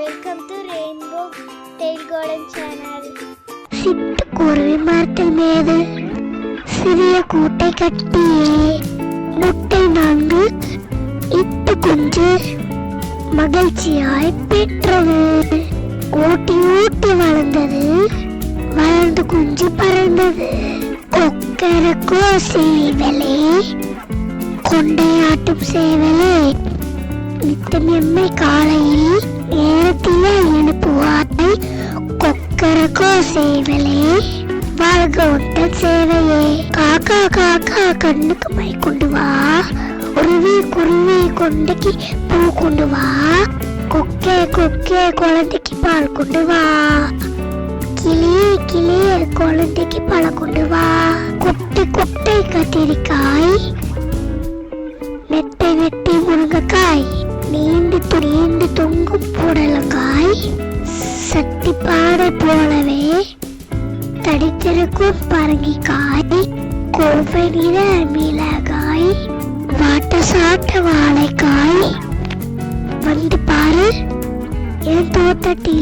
Welcome to rainbow tail garden channel. சிட்டுக்குருவி மரத்தில் மீது சிறிய கூட்டை கட்டியே முட்டை 4 இட்டு குஞ்சு மகிழ்ச்சியாய் பெற்றது. ஓட்டி ஓட்டி வளர்ந்தது, வளர்ந்து குஞ்சு பறந்தது. கொக்கரக்கோ சேவலே, கொண்டையாட்டும் சேவலே, நித்தம் எம்மை காலையில் நேரத்தில் எழுப்புவாய். கொக்கரக்கோ சேவலே, வாழ்க ஒட்டல் சேவையே. காக்கா காக்கா கண்ணுக்கு மை கொண்டு வா, உருவி குருவி கொண்டைக்கு பூ கொண்டு வா. கொக்கே கொக்கே குழந்தைக்கு பால் கொண்டு வா. கிளியே கிளியே குழந்தைக்கு பழம் கொண்டு வா. கொட்டை கொட்டை கத்திரிக்காய், மெட்டை மெட்டை முருங்கைக்காய், நீண்டு துணிந்து தொங்கும் புடலங்காய், சக்தி பாடை போலவே தடித்திருக்கும் பரங்கிக்காய், கோவை நிற மிளகாய், வாட்ட சாட்ட வாழைக்காய். வந்து பாரு என் தோட்டத்தில்